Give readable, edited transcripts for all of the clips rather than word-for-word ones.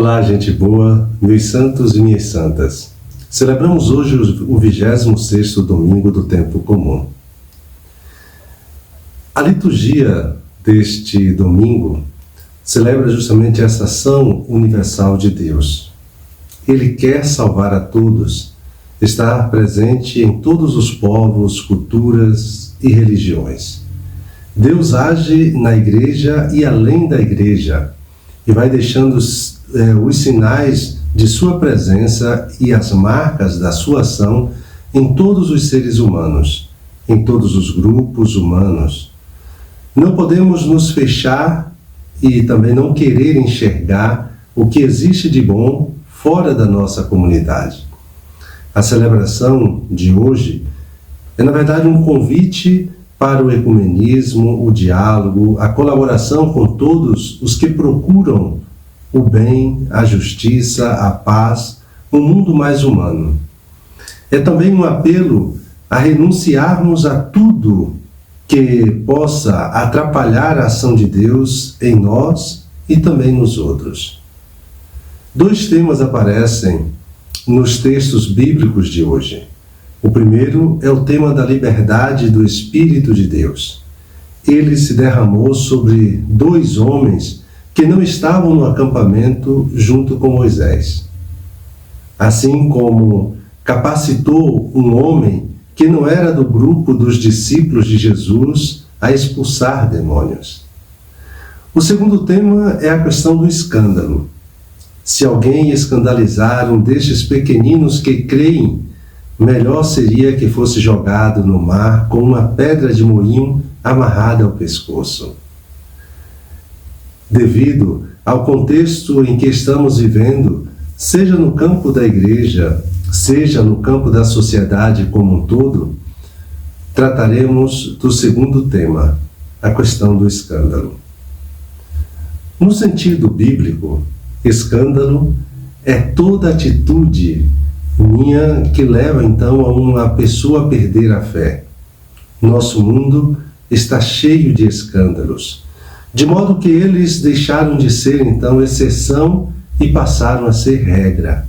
Olá, gente boa, meus santos e minhas santas. Celebramos hoje o 26º domingo do tempo comum. A liturgia deste domingo celebra justamente essa ação universal de Deus. Ele quer salvar a todos, estar presente em todos os povos, culturas e religiões. Deus age na igreja e além da igreja, e vai deixando os sinais de sua presença e as marcas da sua ação em todos os seres humanos, em todos os grupos humanos. Não podemos nos fechar e também não querer enxergar o que existe de bom fora da nossa comunidade. A celebração de hoje é, na verdade, um convite para o ecumenismo, o diálogo, a colaboração com todos os que procuram o bem, a justiça, a paz, um mundo mais humano. É também um apelo a renunciarmos a tudo que possa atrapalhar a ação de Deus em nós e também nos outros. Dois temas aparecem nos textos bíblicos de hoje. O primeiro é o tema da liberdade do Espírito de Deus. Ele se derramou sobre dois homens que não estavam no acampamento junto com Moisés. Assim como capacitou um homem que não era do grupo dos discípulos de Jesus a expulsar demônios. O segundo tema é a questão do escândalo. Se alguém escandalizar um destes pequeninos que creem, melhor seria que fosse jogado no mar com uma pedra de moinho amarrada ao pescoço. Devido ao contexto em que estamos vivendo, seja no campo da igreja, seja no campo da sociedade como um todo, trataremos do segundo tema, a questão do escândalo. No sentido bíblico, escândalo é toda atitude minha que leva então a uma pessoa a perder a fé. Nosso mundo está cheio de escândalos, de modo que eles deixaram de ser então exceção e passaram a ser regra.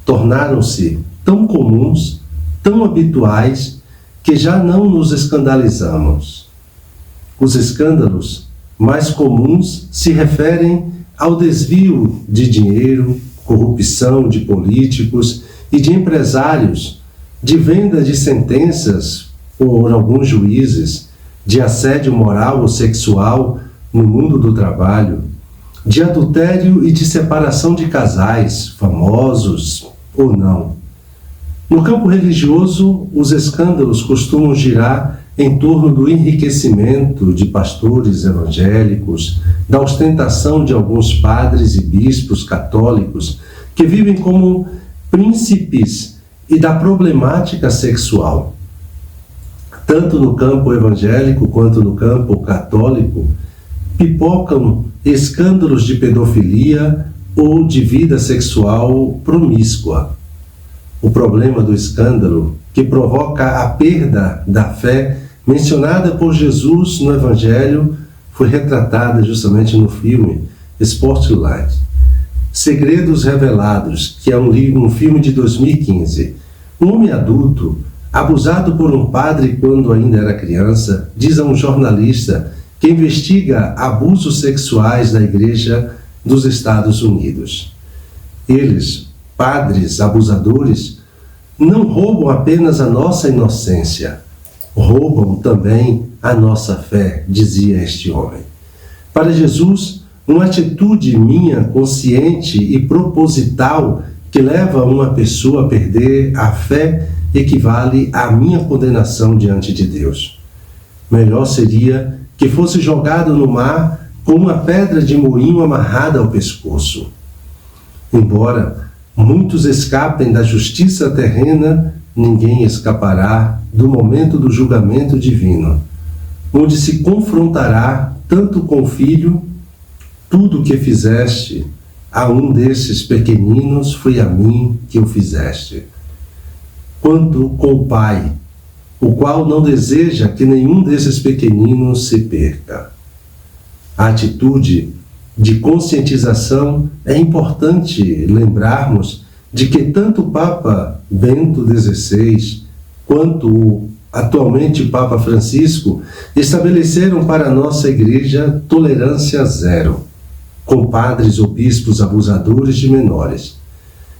Tornaram-se tão comuns, tão habituais, que já não nos escandalizamos. Os escândalos mais comuns se referem ao desvio de dinheiro, corrupção de políticos e de empresários, de venda de sentenças por alguns juízes, de assédio moral ou sexual no mundo do trabalho, de adultério e de separação de casais, famosos ou não. No campo religioso, os escândalos costumam girar em torno do enriquecimento de pastores evangélicos, da ostentação de alguns padres e bispos católicos que vivem como príncipes e da problemática sexual. Tanto no campo evangélico quanto no campo católico, pipocam escândalos de pedofilia ou de vida sexual promíscua. O problema do escândalo, que provoca a perda da fé mencionada por Jesus no Evangelho, foi retratada justamente no filme Spotlight. Segredos Revelados, que é um filme de 2015. Um homem adulto, abusado por um padre quando ainda era criança, diz a um jornalista que investiga abusos sexuais na Igreja dos Estados Unidos. Eles, padres abusadores, não roubam apenas a nossa inocência, roubam também a nossa fé, dizia este homem. Para Jesus, uma atitude minha, consciente e proposital, que leva uma pessoa a perder a fé, equivale à minha condenação diante de Deus. Melhor seria que fosse jogado no mar com uma pedra de moinho amarrada ao pescoço. Embora muitos escapem da justiça terrena, ninguém escapará do momento do julgamento divino, onde se confrontará tanto com o Filho: tudo o que fizeste a um desses pequeninos foi a mim que o fizeste, quanto com o Pai, o qual não deseja que nenhum desses pequeninos se perca. A atitude de conscientização, é importante lembrarmos de que tanto o Papa Bento XVI quanto atualmente o Papa Francisco estabeleceram para a nossa Igreja tolerância zero com padres ou bispos abusadores de menores.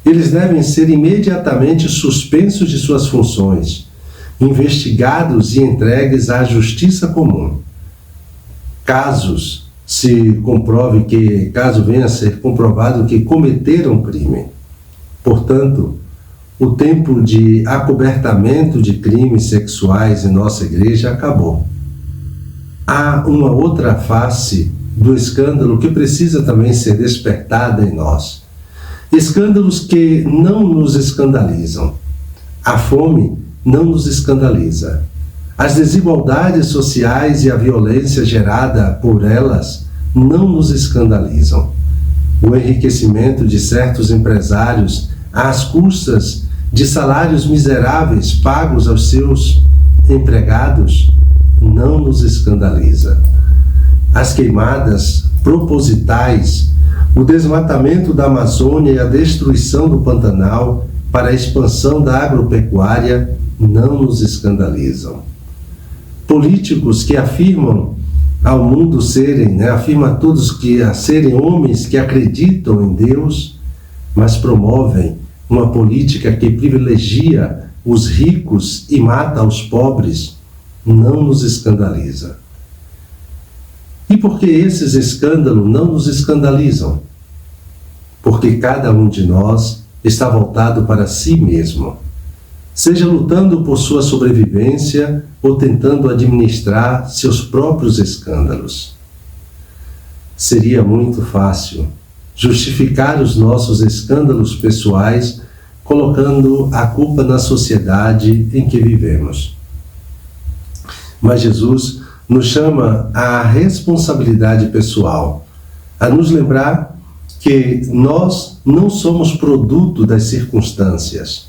Eles devem ser imediatamente suspensos de suas funções, investigados e entregues à justiça comum. Caso venha a ser comprovado que cometeram crime. Portanto, o tempo de acobertamento de crimes sexuais em nossa Igreja acabou. Há uma outra face do escândalo que precisa também ser despertada em nós. Escândalos que não nos escandalizam. A fome não nos escandaliza. As desigualdades sociais e a violência gerada por elas não nos escandalizam. O enriquecimento de certos empresários às custas de salários miseráveis pagos aos seus empregados não nos escandaliza. As queimadas propositais, o desmatamento da Amazônia e a destruição do Pantanal para a expansão da agropecuária não nos escandalizam. Políticos que afirmam ao mundo afirmam a todos que a serem homens que acreditam em Deus, mas promovem uma política que privilegia os ricos e mata os pobres, não nos escandaliza. E por que esses escândalos não nos escandalizam? Porque cada um de nós está voltado para si mesmo, seja lutando por sua sobrevivência ou tentando administrar seus próprios escândalos. Seria muito fácil justificar os nossos escândalos pessoais colocando a culpa na sociedade em que vivemos. Mas Jesus nos chama à responsabilidade pessoal, a nos lembrar que nós não somos produto das circunstâncias,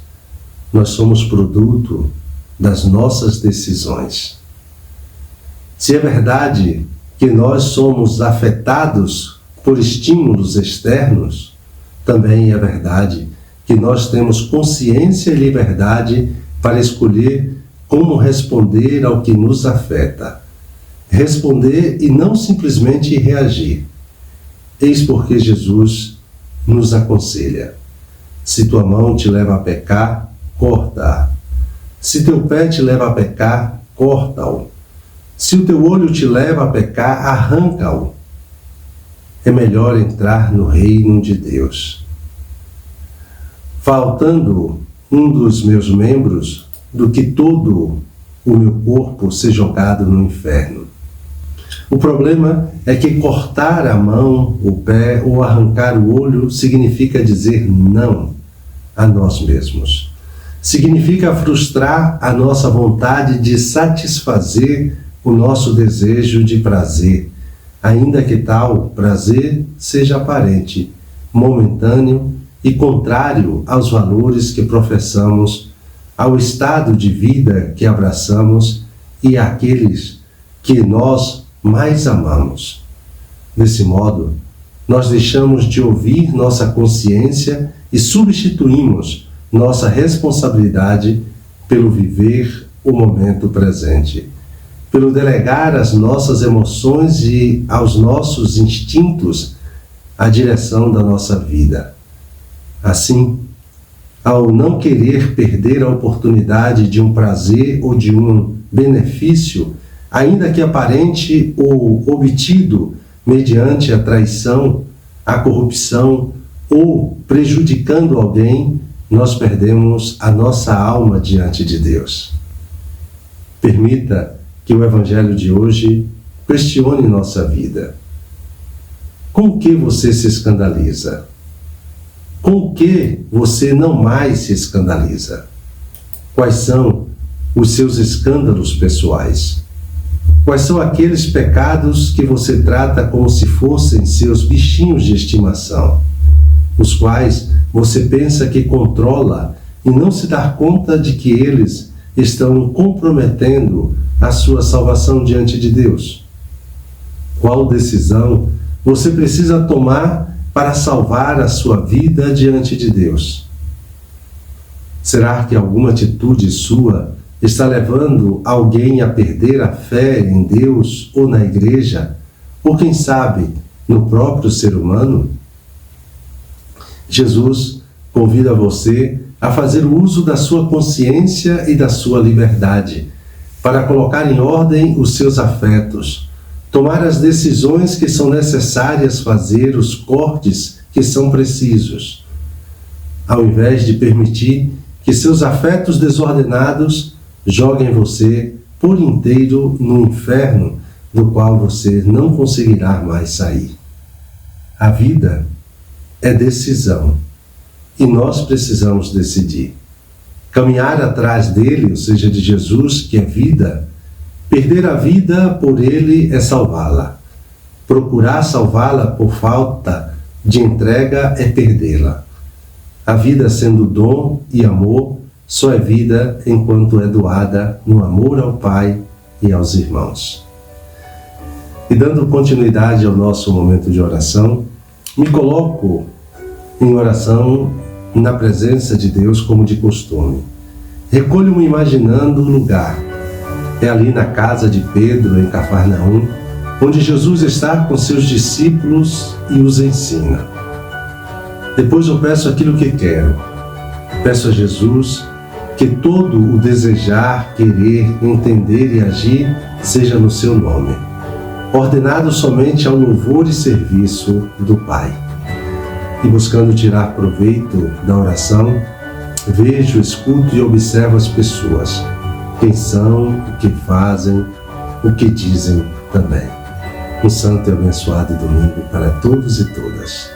nós somos produto das nossas decisões. Se é verdade que nós somos afetados por estímulos externos, também é verdade que nós temos consciência e liberdade para escolher como responder ao que nos afeta. Responder e não simplesmente reagir. Eis porque Jesus nos aconselha: se tua mão te leva a pecar, corta-a. Se teu pé te leva a pecar, corta-o. Se o teu olho te leva a pecar, arranca-o. É melhor entrar no reino de Deus. Faltando um dos meus membros, do que todo o meu corpo ser jogado no inferno. O problema é que cortar a mão, o pé ou arrancar o olho significa dizer não a nós mesmos. Significa frustrar a nossa vontade de satisfazer o nosso desejo de prazer, ainda que tal prazer seja aparente, momentâneo e contrário aos valores que professamos, ao estado de vida que abraçamos e àqueles que nós mais amamos. Desse modo, nós deixamos de ouvir nossa consciência e substituímos nossa responsabilidade pelo viver o momento presente, pelo delegar às nossas emoções e aos nossos instintos a direção da nossa vida. Assim, ao não querer perder a oportunidade de um prazer ou de um benefício, ainda que aparente ou obtido mediante a traição, a corrupção ou prejudicando alguém, nós perdemos a nossa alma diante de Deus. Permita que o Evangelho de hoje questione nossa vida. Com o que você se escandaliza? Com o que você não mais se escandaliza? Quais são os seus escândalos pessoais? Quais são aqueles pecados que você trata como se fossem seus bichinhos de estimação, os quais você pensa que controla e não se dá conta de que eles estão comprometendo a sua salvação diante de Deus? Qual decisão você precisa tomar para salvar a sua vida diante de Deus? Será que alguma atitude sua está levando alguém a perder a fé em Deus ou na igreja, ou quem sabe, no próprio ser humano? Jesus convida você a fazer uso da sua consciência e da sua liberdade, para colocar em ordem os seus afetos, tomar as decisões que são necessárias, fazer os cortes que são precisos, ao invés de permitir que seus afetos desordenados joguem você por inteiro no inferno do qual você não conseguirá mais sair. A vida é decisão e nós precisamos decidir. Caminhar atrás dele, ou seja, de Jesus, que é vida. Perder a vida por ele é salvá-la. Procurar salvá-la por falta de entrega é perdê-la. A vida sendo dom e amor, só é vida enquanto é doada no amor ao Pai e aos irmãos. E dando continuidade ao nosso momento de oração, me coloco em oração na presença de Deus como de costume. Recolho-me imaginando o lugar. É ali na casa de Pedro, em Cafarnaum, onde Jesus está com seus discípulos e os ensina. Depois eu peço aquilo que quero. Peço a Jesus que todo o desejar, querer, entender e agir seja no seu nome, ordenado somente ao louvor e serviço do Pai. E buscando tirar proveito da oração, vejo, escuto e observo as pessoas, quem são, o que fazem, o que dizem também. Um santo e abençoado domingo para todos e todas.